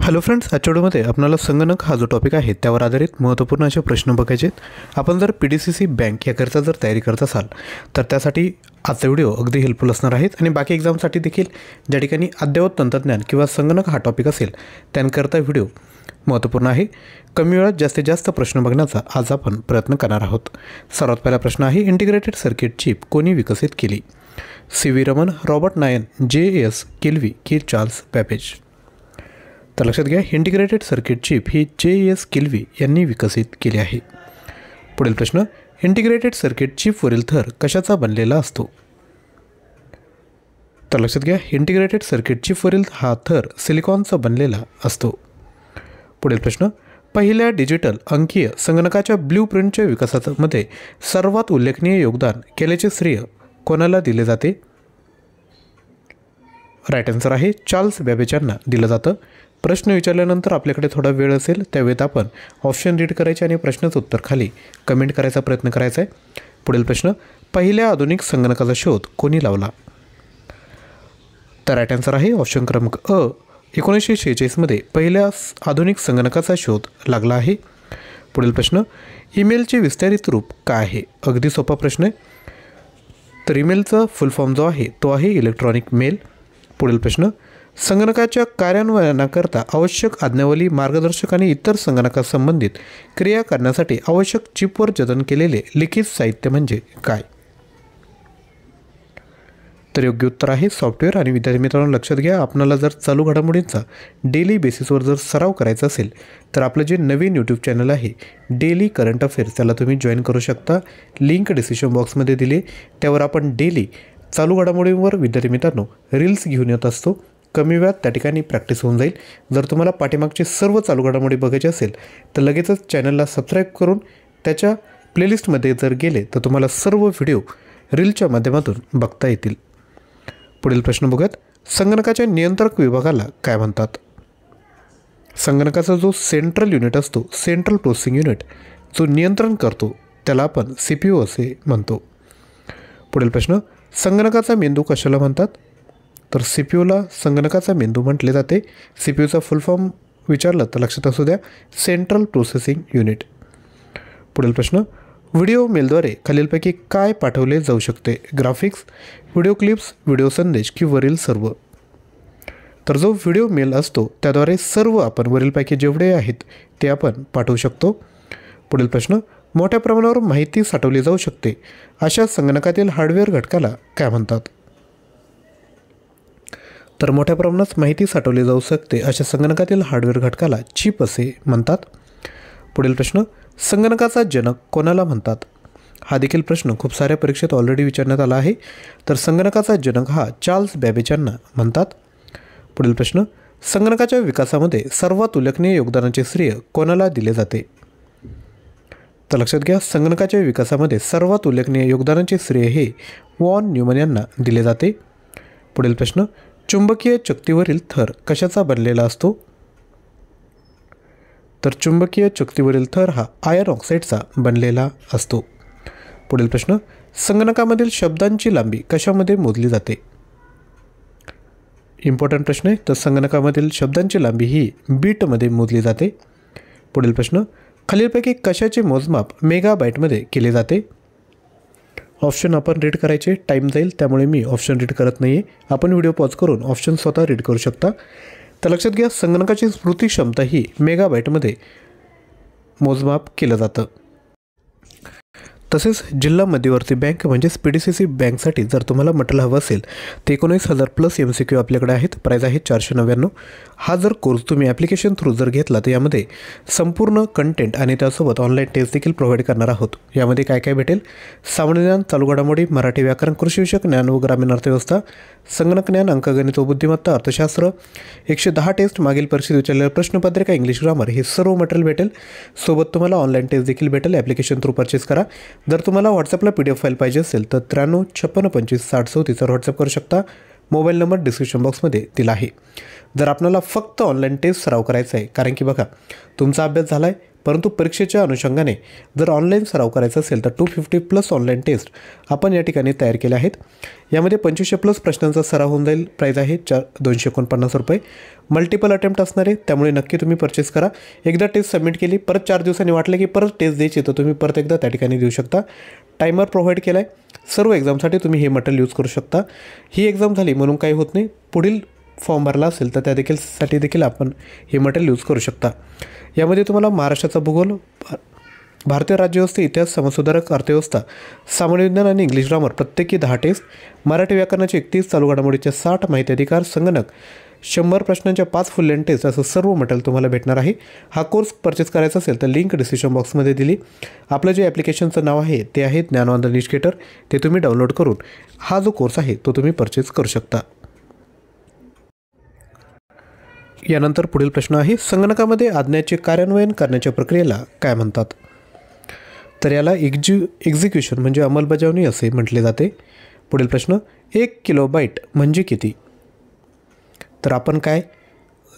Hello friends, आजच्या व्हिडिओमध्ये आपल्याला संगणक हा जो टॉपिक आहे त्यावर आधारित महत्त्वपूर्ण असे प्रश्न बघायचे आहेत। आपण जर PDCC बँक याकरता जर तयारी करत असाल तर त्यासाठी आजचा व्हिडिओ अगदी हेल्पफुल असणार आहे आणि बाकी एक्झामसाठी देखील ज्या ठिकाणी अद्ययावत तंत्रज्ञान किंवा संगणक हा टॉपिक असेल त्यांकरता व्हिडिओ महत्त्वपूर्ण आहे। कमी वेळात जास्तीत जास्त प्रश्न बघण्याचा आज आपण प्रयत्न करणार आहोत। सर्वात पहिला प्रश्न आहे, इंटिग्रेटेड सर्किट चिप कोणी विकसित केली? CV रमन, रॉबर्ट नायन, JS किल्वी की चार्ल्स बॅबेज? तर लक्षात घ्या, इंटिग्रेटेड सर्किट चिप ही JS किल्वी यांनी विकसित केली आहे। पुढील प्रश्न, इंटिग्रेटेड सर्किट चिपवरील थर कशाचा बनलेला असतो? तर लक्षात घ्या, इंटिग्रेटेड सर्किट चिपवरील हा थर सिलिकॉनचा बनलेला असतो। पुढील प्रश्न, पहिल्या डिजिटल अंकीय संगणकाच्या ब्लूप्रिंटच्या विकासामध्ये सर्वात उल्लेखनीय योगदान केल्याचे श्रेय कोणाला दिले जाते? राईट आन्सर आहे चार्ल्स बॅबेज यांना दिलं जातं। प्रश्न विचारल्यानंतर आपल्याकडे थोडा वेळ असेल त्यावेळेत आपण ऑप्शन रीड करायचे आणि प्रश्नाचं उत्तर खाली कमेंट करायचा प्रयत्न करायचा आहे। पुढील प्रश्न, पहिल्या आधुनिक संगणकाचा शोध कोणी लावला? तर राईट आन्सर आहे ऑप्शन क्रमांक अ, 1946मध्ये पहिल्या आधुनिक संगणकाचा शोध लागला आहे। पुढील प्रश्न, ईमेलचे विस्तारित रूप काय आहे? अगदी सोपा प्रश्न आहे। तर ईमेलचा फुल फॉर्म जो आहे तो आहे इलेक्ट्रॉनिक मेल। पुढील प्रश्न, संगणकाच्या कार्यान्वयनाकरता आवश्यक आज्ञावली, मार्गदर्शक आणि इतर संगणकासंबंधित क्रिया करण्यासाठी आवश्यक चिपवर जतन केलेले लिखित साहित्य म्हणजे काय? तर योग्य उत्तर आहे सॉफ्टवेअर। आणि विद्यार्थी मित्रांनो लक्षात घ्या, आपल्याला जर चालू घडामोडींचा डेली बेसिसवर जर सराव करायचा असेल तर आपलं जे नवीन यूट्यूब चॅनल आहे डेली करंट अफेअर्स त्याला तुम्ही जॉईन करू शकता। लिंक डिस्क्रिप्शन बॉक्समध्ये दिली, त्यावर आपण डेली चालू घडामोडींवर विद्यार्थी मित्रांनो रील्स घेऊन येत असतो। कमी वेळात त्या ठिकाणी प्रॅक्टिस होऊन जाईल। जर तुम्हाला पाठीमागचे सर्व चालू घडामोडी बघायचे असेल तर लगेचच चॅनलला सबस्क्राईब करून त्याच्या प्लेलिस्टमध्ये जर गेले तर तुम्हाला सर्व व्हिडिओ रीलच्या माध्यमातून बघता येतील। पुढील प्रश्न बघूयात, संगणकाच्या नियंत्रक विभागाला काय म्हणतात? संगणकाचा जो सेंट्रल युनिट असतो, सेंट्रल प्रोसेसिंग युनिट, जो नियंत्रण करतो त्याला आपण CPU असे म्हणतो। पुढील प्रश्न, संगणकाचा मेंदू कशाला म्हणतात? तर CPUला संगणकाचा मेंदू म्हटले जाते। CPUचा फुल फॉर्म विचारलं तर लक्षात असू द्या, सेंट्रल प्रोसेसिंग युनिट। पुढील प्रश्न, व्हिडिओ मेलद्वारे खालीलपैकी काय पाठवले जाऊ शकते? ग्राफिक्स, व्हिडिओ क्लिप्स, व्हिडिओ संदेश की वरील सर्व? तर जो व्हिडिओ मेल असतो त्याद्वारे सर्व आपण वरीलपैकी जेवढे आहेत ते आपण पाठवू शकतो। पुढील प्रश्न, मोठ्या प्रमाणावर माहिती साठवली जाऊ शकते अशा संगणकातील हार्डवेअर घटकाला काय म्हणतात? तर मोठ्या प्रमाणात माहिती साठवली जाऊ शकते अशा संगणकातील हार्डवेअर घटकाला चिप असे म्हणतात। पुढील प्रश्न, संगणकाचा जनक कोणाला म्हणतात? हा देखील प्रश्न खूप साऱ्या परीक्षेत ऑलरेडी विचारण्यात आला आहे। तर संगणकाचा जनक हा चार्ल्स बॅबेज यांना म्हणतात। पुढील प्रश्न, संगणकाच्या विकासामध्ये सर्वात उल्लेखनीय योगदानाचे श्रेय कोणाला दिले जाते? तर लक्षात घ्या, संगणकाच्या विकासामध्ये सर्वात उल्लेखनीय योगदानाचे श्रेय हे वॉन न्यूमन यांना दिले जाते। पुढील प्रश्न, चुंबकीय चकतीवरील थर कशाचा बनलेला असतो? तर चुंबकीय चकतीवरील थर हा आयर्न ऑक्साईडचा बनलेला असतो। पुढील प्रश्न, संगणकामधील शब्दांची लांबी कशामध्ये मोजली जाते? इम्पॉर्टंट प्रश्न आहे। तर संगणकामधील शब्दांची लांबी ही बीटमध्ये मोजली जाते। पुढील प्रश्न, खालीलपैकी कशाचे मोजमाप मेगाबाईटमध्ये केले जाते? ऑप्शन आपण रीड करायचे, टाईम जाईल त्यामुळे मी ऑप्शन रीड करत नाही आहे। आपण व्हिडिओ पॉज करून ऑप्शन स्वतः रीड करू शकता। तर लक्षात घ्या, संगणकाची स्मृती क्षमता ही मेगाबाईटमध्ये मोजमाप केलं जातं। तसेच जिल्हा मध्यवर्ती बँक म्हणजेच PDCC बँकसाठी जर तुम्हाला मटेरियल हवं असेल तर 19,000 प्लस MCQ आपल्याकडे आहेत। प्राईज आहे 499। हा जर कोर्स तुम्ही ॲप्लिकेशन थ्रू जर घेतला तर यामध्ये संपूर्ण कंटेंट आणि त्यासोबत ऑनलाईन टेस्ट देखील प्रोव्हाइड करणार आहोत। यामध्ये काय काय भेटेल? सामान्य ज्ञान, चालू घडामोडी, मराठी व्याकरण, कृषीविषयक ज्ञान व ग्रामीण अर्थव्यवस्था, संगणक ज्ञान, अंकगणित व बुद्धिमत्ता, अर्थशास्त्र, 110 टेस्ट, मागील परीक्षेत विचारलेल्या प्रश्नपत्रिका, इंग्लिश ग्रामर, हे सर्व मटेरियल भेटेल। सोबत तुम्हाला ऑनलाईन टेस्ट देखील भेटेल। ॲप्लिकेशन थ्रू परचेस करा। जर तुम्हाला व्हॉट्सअपला PDF फाईल पाहिजे असेल तर 93 56 25 60 34 व्हॉट्सअप करू शकता। मोबाईल नंबर डिस्क्रिप्शन बॉक्समध्ये दिला आहे। जर आपल्याला फक्त ऑनलाईन टेस्ट सराव करायचा आहे, कारण की बघा तुमचा अभ्यास झाला आहे, परंतु परीक्षेच्या अनुषंगाने जर ऑनलाईन सराव करायचा असेल तर 250+ ऑनलाईन टेस्ट आपण या ठिकाणी तयार केल्या आहेत. यामध्ये 2500+ प्रश्नांचा सराव होऊन जाईल. प्राईज आहे 249 रुपये. मल्टिपल अटेम्प्ट असणार आहे, त्यामुळे नक्की तुम्ही परचेस करा. एकदा टेस्ट सबमिट केली, परत 4 दिवसांनी वाटलं की परत टेस्ट द्यायची तर तुम्ही परत एकदा त्या ठिकाणी देऊ शकता. टायमर प्रोव्हाइड केला आहे. सर्व एक्झामसाठी तुम्ही हे मटेरियल यूज करू शकता. ही एक्झाम झाली म्हणून काही होत नाही. पुढील फॉर्म भरला असेल तर त्या साठी देखील आपण हे मटेरियल यूज करू शकता. यामध्ये तुम्हाला महाराष्ट्राचा भूगोल, भारतीय राज्यव्यवस्था, इतिहास, समाजसुधारक, अर्थव्यवस्था, सामान्य विज्ञान आणि इंग्लिश ग्रामर प्रत्येकी 10 टेस्ट, मराठी व्याकरणाचे 31, चालू घडामोडीचे 60, माहिती अधिकार, संगणक 100 प्रश्नांच्या 5 फुल लेंथ टेस्ट असं सर्व मटेरियल तुम्हाला भेटणार आहे. हा कोर्स परचेस करायचा असेल तर लिंक डिस्क्रिप्शन बॉक्समध्ये दिली. आपलं जे ॲप्लिकेशनचं नाव आहे ते आहे ज्ञानवंदन एज्युकेटर. ते तुम्ही डाउनलोड करून हा जो कोर्स आहे तो तुम्ही परचेस करू शकता. यानंतर पुढील प्रश्न आहे, संगणकामध्ये आज्ञाचे कार्यान्वयन करण्याच्या प्रक्रियेला काय म्हणतात? तर याला एक्झिक्युशन म्हणजे अंमलबजावणी असे म्हटले जाते. पुढील प्रश्न, 1 किलोबाईट म्हणजे किती? तर आपण काय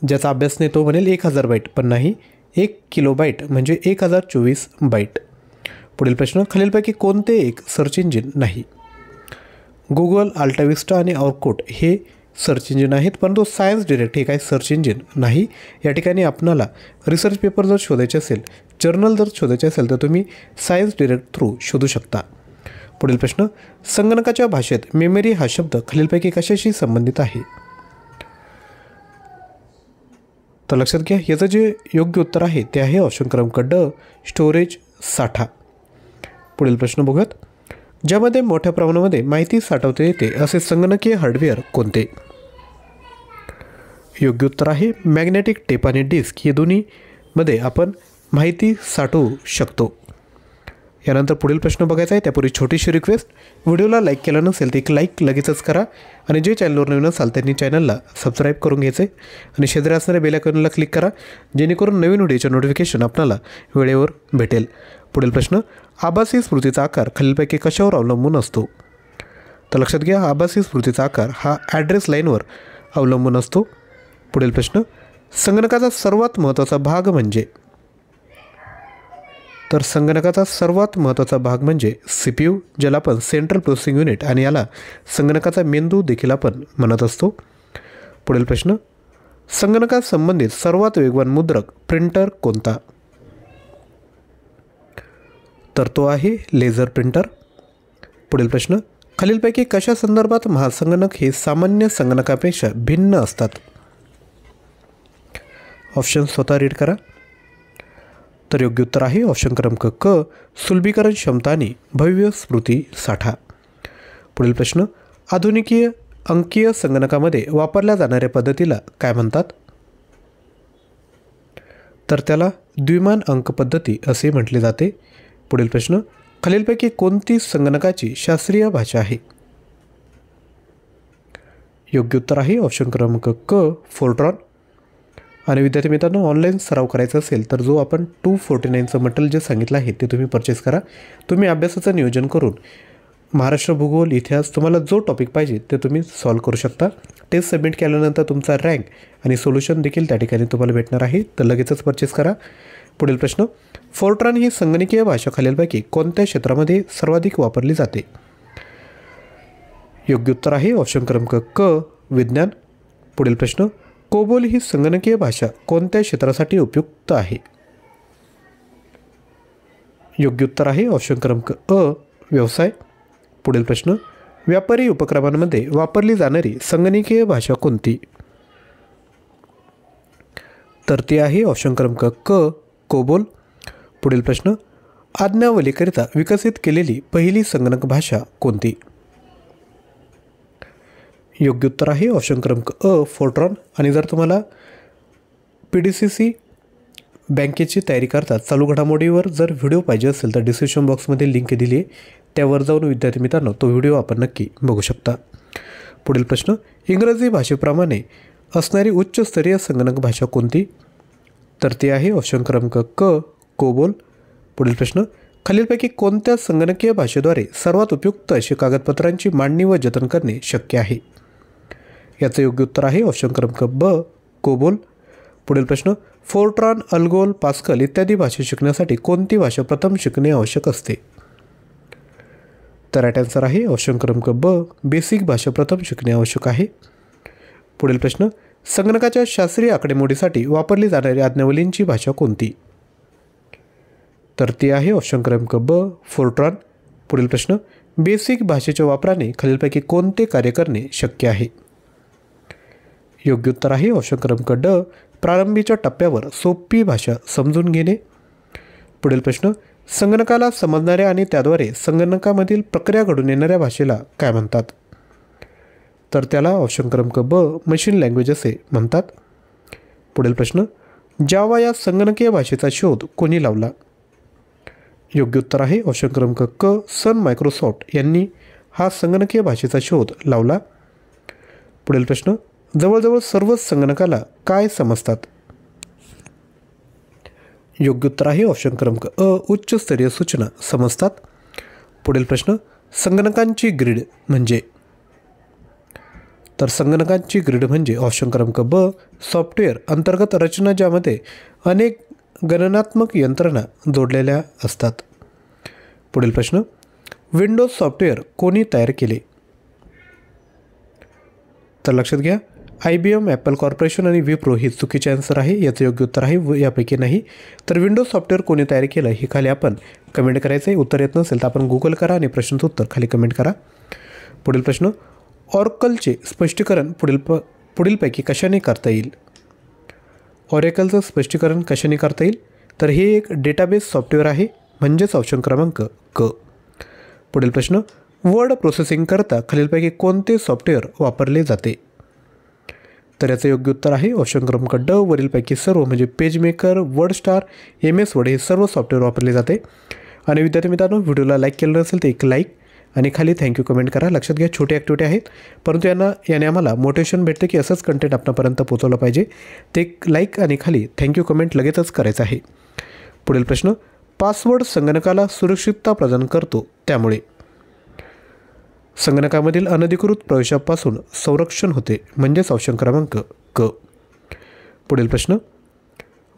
ज्याचा अभ्यास नाही तो म्हणेल 1000 बाईट, पण नाही, 1 किलोबाईट म्हणजे 1024 बाईट. पुढील प्रश्न, खालीलपैकी कोणते एक सर्च इंजिन नाही? गुगल, अल्टाविस्टा आणि ऑर्कुट हे सर्च इंजिन आहेत, परंतु सायन्स डायरेक्ट हे काही सर्च इंजिन नाही. या ठिकाणी आपणाला रिसर्च पेपर जर शोधायचे असेल, जर्नल जर शोधायचे असेल तर तुम्ही सायन्स डायरेक्ट थ्रू शोधू शकता. पुढील प्रश्न, संगणकाच्या भाषेत मेमरी हा शब्द खालीलपैकी कशाशी संबंधित आहे? तर लक्षात घ्या, याचं जे योग्य उत्तर आहे ते आहे ऑप्शन क्रमांक ड, स्टोरेज, साठा. पुढील प्रश्न बघूयात, ज्यामध्ये मोठ्या प्रमाणामध्ये माहिती साठवता येते असे संगणकीय हार्डवेअर कोणते? योग्य उत्तर आहे मॅग्नेटिक टेप आणि डिस्क. हे दोन्हीमध्ये आपण माहिती साठवू शकतो. यानंतर पुढील प्रश्न बघायचा आहे, त्यापूर्वी छोटीशी रिक्वेस्ट, व्हिडिओला लाईक केलं नसेल तर एक लाईक लगेचच करा आणि जे चॅनलवर नवीन असाल त्यांनी चॅनलला सबस्क्राईब करून घ्यायचे आणि शेजारी असणाऱ्या बेल आयकॉनला क्लिक करा, जेणेकरून नवीन व्हिडिओचे नोटिफिकेशन आपल्याला वेळेवर भेटेल. पुढील प्रश्न, आभासी स्मृतीचा आकार खालीलपैकी कशावर अवलंबून असतो? तर लक्षात घ्या, आभासी स्मृतीचा आकार हा ॲड्रेस लाईनवर अवलंबून असतो. पुढील प्रश्न, संगणकाचा सर्वात महत्त्वाचा भाग म्हणजे? तर संगणकाचा सर्वात महत्त्वाचा भाग म्हणजे CPU, ज्याला आपण सेंट्रल प्रोसेसिंग युनिट आणि याला संगणकाचा मेंदू देखील आपण म्हणत असतो. पुढील प्रश्न, संगणकात संबंधित सर्वात वेगवान मुद्रक प्रिंटर कोणता? तर तो आहे लेझर प्रिंटर. पुढील प्रश्न, खालीलपैकी कशा संदर्भात महासंगणक हे सामान्य संगणकापेक्षा भिन्न असतात? ऑप्शन स्वतः रीड करा. तर योग्य उत्तर आहे ऑप्शन क्रमांक क, सुलभीकरण क्षमता आणि भव्य स्मृती साठा. पुढील प्रश्न, आधुनिकीय अंकीय संगणकामध्ये वापरल्या जाणाऱ्या पद्धतीला काय म्हणतात? तर त्याला द्विमान अंक पद्धती असे म्हटले जाते. पुढील प्रश्न, खालीलपैकी कोणती संगणकाची शास्त्रीय भाषा आहे? योग्य उत्तर आहे ऑप्शन क्रमांक क, फोर्ट्रॉन. आणि विद्यार्थी मित्रांनो, ऑनलाईन सराव करायचा असेल तर जो आपण 249चं मटेरियल जे सांगितलं आहे ते तुम्ही परचेस करा. तुम्ही अभ्यासाचं नियोजन करून महाराष्ट्र भूगोल, इतिहास, तुम्हाला जो टॉपिक पाहिजे ते तुम्ही सॉल्व करू शकता. टेस्ट सबमिट केल्यानंतर तुमचा रँक आणि सोल्युशन देखील त्या ठिकाणी तुम्हाला भेटणार आहे, तर लगेचच परचेस करा. पुढील प्रश्न, फोर्ट्रॉन ही संगणकीय भाषा खालीलपैकी कोणत्या क्षेत्रामध्ये सर्वाधिक वापरली जाते? योग्य उत्तर आहे ऑप्शन क्रमांक क, विज्ञान. पुढील प्रश्न, कोबोल ही संगणकीय भाषा कोणत्या क्षेत्रासाठी उपयुक्त आहे? योग्य उत्तर आहे ऑप्शन क्रमांक अ, व्यवसाय. पुढील प्रश्न, व्यापारी उपक्रमांमध्ये वापरली जाणारी संगणकीय भाषा कोणती? तर ती आहे ऑप्शन क्रमांक क, कोबोल. पुढील प्रश्न, आज्ञावलीकरिता विकसित केलेली पहिली संगणक भाषा कोणती? योग्य उत्तर आहे ऑप्शन क्रमांक अ, फोर्ट्रॉन. आणि जर तुम्हाला PDCC बँकेची तयारी करता चालू घडामोडीवर जर व्हिडिओ पाहिजे असेल तर डिस्क्रिप्शन बॉक्समध्ये लिंक दिली आहे, त्यावर जाऊन विद्यार्थी मित्रांनो तो व्हिडिओ आपण नक्की बघू शकता. पुढील प्रश्न, इंग्रजी भाषेप्रमाणे असणारी उच्चस्तरीय संगणक भाषा कोणती? तर ती आहे ऑप्शन क्रमांक क, कोबोल. पुढील प्रश्न, खालीलपैकी कोणत्या संगणकीय भाषेद्वारे सर्वात उपयुक्त अशी कागदपत्रांची मांडणी व जतन करणे शक्य आहे? याचं योग्य उत्तर आहे ऑप्शन क्रमांक ब, कोबोल. पुढील प्रश्न, फोर्ट्रॉन, अल्गोल, पास्कल इत्यादी भाषा शिकण्यासाठी कोणती भाषा प्रथम शिकणे आवश्यक असते? तर राईट आन्सर आहे ऑप्शन क्रमांक ब, बेसिक भाषा प्रथम शिकणे आवश्यक आहे. पुढील प्रश्न, संगणकाच्या शास्त्रीय आकडेमोडीसाठी वापरली जाणारी आज्ञावलींची भाषा कोणती? तर ती आहे ऑप्शन क्रमांक ब, फोर्ट्रॉन. पुढील प्रश्न, बेसिक भाषेच्या वापराने खालीलपैकी कोणते कार्य करणे शक्य आहे? योग्य उत्तर आहे ऑप्शन क्रमांक ड, प्रारंभीच्या टप्प्यावर सोपी भाषा समजून घेणे. पुढील प्रश्न, संगणकाला समजणाऱ्या आणि त्याद्वारे संगणकामधील प्रक्रिया घडून येणाऱ्या भाषेला काय म्हणतात? तर त्याला ऑप्शन क्रमांक ब, मशीन लँग्वेज असे म्हणतात. पुढील प्रश्न, जावा या संगणकीय भाषेचा शोध कोणी लावला? योग्य उत्तर आहे ऑप्शन क्रमांक क, सन मायक्रोसॉफ्ट यांनी हा संगणकीय भाषेचा शोध लावला. पुढील प्रश्न, जवळजवळ सर्वच संगणकाला काय समजतात? योग्य उत्तर आहे ऑप्शन क्रमांक अ, उच्चस्तरीय सूचना समजतात. पुढील प्रश्न, संगणकांची ग्रीड म्हणजे? तर संगणकांची ग्रीड म्हणजे ऑप्शन क्रमांक ब, सॉफ्टवेअर अंतर्गत रचना ज्यामध्ये अनेक गणनात्मक यंत्रणा जोडलेल्या असतात. पुढील प्रश्न, विंडोज सॉफ्टवेअर कोणी तयार केले? तर लक्षात घ्या, IBM, ॲपल कॉर्पोरेशन आणि विप्रो ही चुकीचे आन्सर आहे. याचं योग्य उत्तर आहे यापैकी नाही. तर विंडोज सॉफ्टवेअर कोणी तयार केलं हे खाली आपण कमेंट करायचं आहे. उत्तर येत नसेल तर आपण गुगल करा आणि प्रश्नाचं उत्तर खाली कमेंट करा. पुढील प्रश्न, ऑरकलचे स्पष्टीकरण पुढीलपैकी कशाने करता येईल? ऑरेकलचं स्पष्टीकरण कशाने करता येईल? तर हे एक डेटाबेस सॉफ्टवेअर आहे, म्हणजेच ऑप्शन क्रमांक क. पुढील प्रश्न, वर्ड प्रोसेसिंग करता खालीलपैकी कोणते सॉफ्टवेअर वापरले जाते? तर याचं योग्य उत्तर आहे ऑप्शन क्रमांक ड, वरीलपैकी सर्व म्हणजे पेजमेकर, वर्डस्टार, MS वर्ड हे सर्व सॉफ्टवेअर वापरले जाते. आणि विद्यार्थी मित्रांनो, व्हिडिओला लाईक केलं नसेल तर एक लाईक आणि खाली थँक्यू कमेंट करा. लक्षात घ्या, छोटी ॲक्टिव्हिटी आहेत, परंतु याने आम्हाला मोटिवेशन भेटते की असंच कंटेंट आपणापर्यंत पोहोचवलं पाहिजे. ते एक लाईक आणि खाली थँक्यू कमेंट लगेचच करायचं आहे. पुढील प्रश्न, पासवर्ड संगणकाला सुरक्षितता प्रदान करतो, त्यामुळे? संगणकामधील अनधिकृत प्रवेशापासून संरक्षण होते, म्हणजेच ऑप्शन क्रमांक क. पुढील प्रश्न,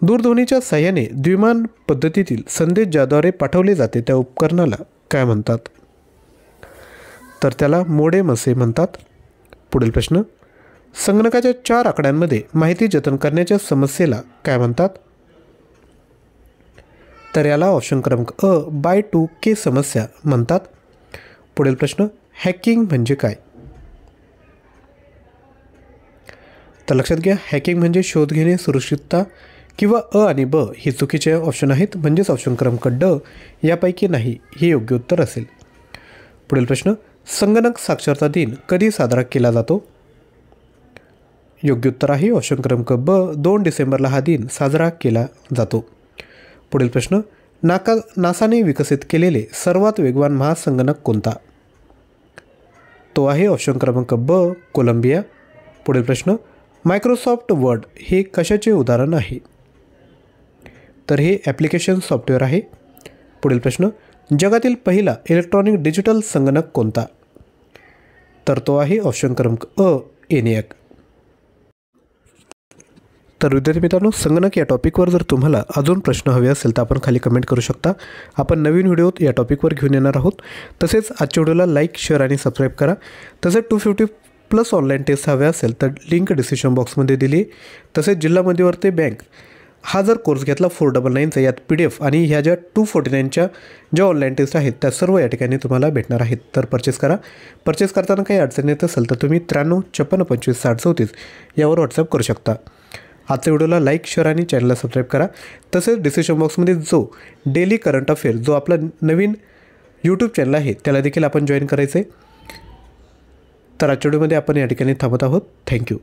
दूरध्वनीच्या साहाय्याने द्विमान पद्धतीतील संदेश ज्याद्वारे पाठवले जाते त्या उपकरणाला काय म्हणतात? तर त्याला मोडेम असे म्हणतात. पुढील प्रश्न, संगणकाच्या 4 आकड्यांमध्ये माहिती जतन करण्याच्या समस्येला काय म्हणतात? तर याला ऑप्शन क्रमांक अ, बाय 2K समस्या म्हणतात. पुढील प्रश्न, हॅकिंग म्हणजे काय? तर लक्षात घ्या, हॅकिंग म्हणजे शोध घेणे, सुरक्षितता किंवा अ आणि ब हे चुकीचे ऑप्शन आहेत, म्हणजेच ऑप्शन क्रमांक ड यापैकी नाही हे योग्य उत्तर असेल. पुढील प्रश्न, संगणक साक्षरता दिन कधी साजरा केला जातो? योग्य उत्तर आहे ऑप्शन क्रमांक ब, 2 डिसेंबरला हा दिन साजरा केला जातो. पुढील प्रश्न, नासाने विकसित केलेले सर्वात वेगवान महासंगणक कोणता? तो आहे ऑप्शन क्रमांक ब, कोलंबिया. पुढील प्रश्न, मायक्रोसॉफ्ट वर्ड हे कशाचे उदाहरण आहे? तर हे ॲप्लिकेशन सॉफ्टवेअर आहे. पुढील प्रश्न, जगातील पहिला इलेक्ट्रॉनिक डिजिटल संगणक कोणता? तर तो आहे ऑप्शन क्रमांक अ, ENIAC. तर विद्यार्थी मित्रांनो, संगणक या टॉपिकवर जर तुम्हाला अजून प्रश्न हवे असेल तर आपण खाली कमेंट करू शकता. आपण नवीन व्हिडिओ या टॉपिकवर घेऊन येणार आहोत. तसेच आजच्या व्हिडिओला लाईक, शेअर आणि सबस्क्राईब करा. तसेच 250+ ऑनलाईन टेस्ट हवे असेल तर लिंक डिस्क्रिप्शन बॉक्समध्ये दिली. तसेच जिल्हा मध्यवर्ती बँक हा जर कोर्स घेतला 499चा, यात PDF आणि ह्या ज्या 249च्या ज्या ऑनलाईन टेस्ट आहेत त्या सर्व या ठिकाणी तुम्हाला भेटणार आहेत. तर परचेस करा. परचेस करताना काही अडचण येत असेल तर तुम्ही 93 56 25 60 34 यावर व्हॉट्सअप करू शकता. आजच्या व्हिडिओला लाईक, शेअर आणि चॅनलला सबस्क्राईब करा. तसेच डिस्क्रिप्शन बॉक्समध्ये जो डेली करंट अफेअर जो आपला नवीन यूट्यूब चॅनल आहे त्याला देखील आपण जॉईन करायचं आहे. तर आजच्या व्हिडिओमध्ये आपण या ठिकाणी थांबत आहोत. थँक्यू.